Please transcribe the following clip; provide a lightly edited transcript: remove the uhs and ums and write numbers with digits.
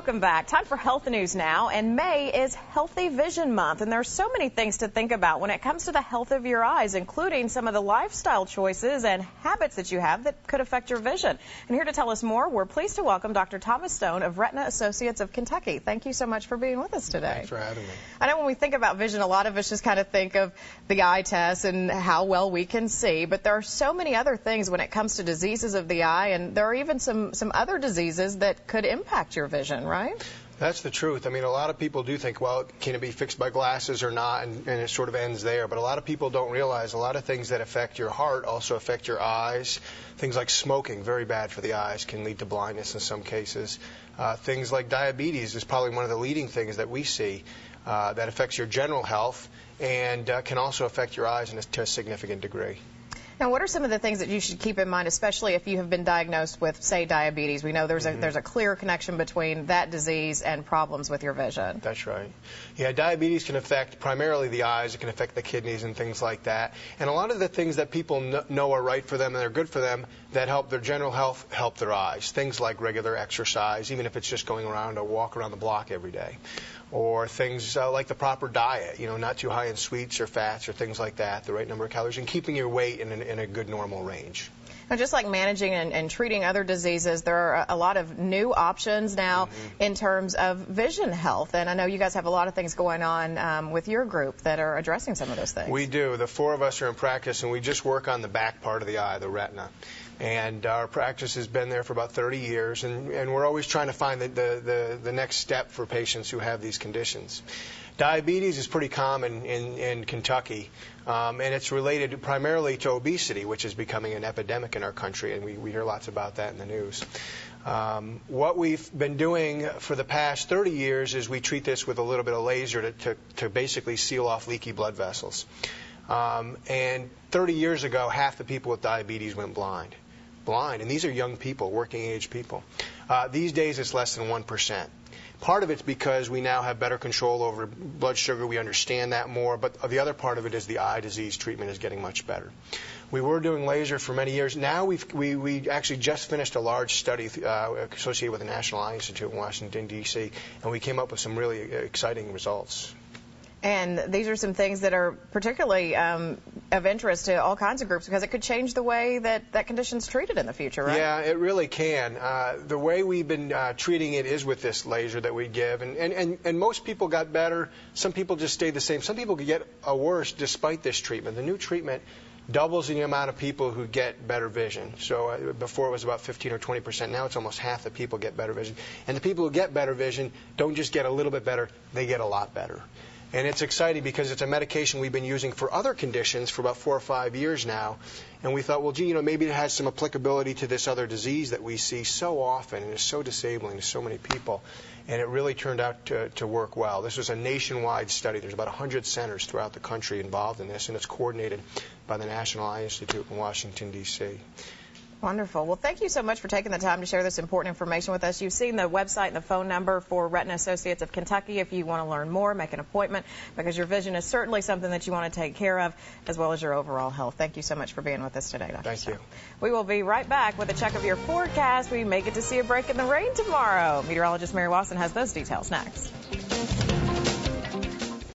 Welcome back. Time for health news now, and May is Healthy Vision Month, and there's so many things to think about when it comes to the health of your eyes, including some of the lifestyle choices and habits that you have that could affect your vision. And here to tell us more, we're pleased to welcome Dr. Thomas Stone of Retina Associates of Kentucky. Thank you so much for being with us today. Thanks for having me. I know when we think about vision, a lot of us just kind of think of the eye test and how well we can see, but there are so many other things when it comes to diseases of the eye, and there are even some other diseases that could impact your vision, right? That's the truth. I mean, a lot of people do think, well, can it be fixed by glasses or not, and it sort of ends there. But a lot of people don't realize a lot of things that affect your heart also affect your eyes. Things like smoking, very bad for the eyes, can lead to blindness in some cases. Things like diabetes is probably one of the leading things that we see that affects your general health and can also affect your eyes to a significant degree. Now, what are some of the things that you should keep in mind, especially if you have been diagnosed with, say, diabetes? We know there's a clear connection between that disease and problems with your vision. That's right. Yeah, diabetes can affect primarily the eyes. It can affect the kidneys and things like that. And a lot of the things that people know are right for them and they're good for them that help their general health help their eyes. Things like regular exercise, even if it's just going around or walk around the block every day. Or things like the proper diet, you know, not too high in sweets or fats or things like that, the right number of calories, and keeping your weight in a good normal range. Now, just like managing and treating other diseases, there are a lot of new options now in terms of vision health. And I know you guys have a lot of things going on with your group that are addressing some of those things. We do. The four of us are in practice, and we just work on the back part of the eye, the retina. And our practice has been there for about 30 years, and we're always trying to find the next step for patients who have these conditions. Diabetes is pretty common in Kentucky, and it's related primarily to obesity, which is becoming an epidemic in our country, and we hear lots about that in the news. What we've been doing for the past 30 years is we treat this with a little bit of laser to basically seal off leaky blood vessels. And 30 years ago, half the people with diabetes went blind. And these are young people, working age people. These days it's less than 1%. Part of it's because we now have better control over blood sugar, we understand that more, but the other part of it is the eye disease treatment is getting much better. We were doing laser for many years. Now we actually just finished a large study associated with the National Eye Institute in Washington, D.C., and we came up with some really exciting results. And these are some things that are particularly of interest to all kinds of groups because it could change the way that condition's treated in the future, right? Yeah, it really can. The way we've been treating it is with this laser that we give. And most people got better. Some people just stayed the same. Some people could get worse despite this treatment. The new treatment doubles the amount of people who get better vision. So before it was about 15 or 20%. Now it's almost half the people get better vision. And the people who get better vision don't just get a little bit better, they get a lot better. And it's exciting because it's a medication we've been using for other conditions for about 4 or 5 years now. And we thought, well, gee, you know, maybe it has some applicability to this other disease that we see so often and is so disabling to so many people. And it really turned out to work well. This was a nationwide study. There's about 100 centers throughout the country involved in this, and it's coordinated by the National Eye Institute in Washington, D.C. Wonderful. Well, thank you so much for taking the time to share this important information with us. You've seen the website and the phone number for Retina Associates of Kentucky if you want to learn more, make an appointment, because your vision is certainly something that you want to take care of, as well as your overall health. Thank you so much for being with us today, Dr. Thank you. We will be right back with a check of your forecast. We may get to see a break in the rain tomorrow. Meteorologist Mary Watson has those details next.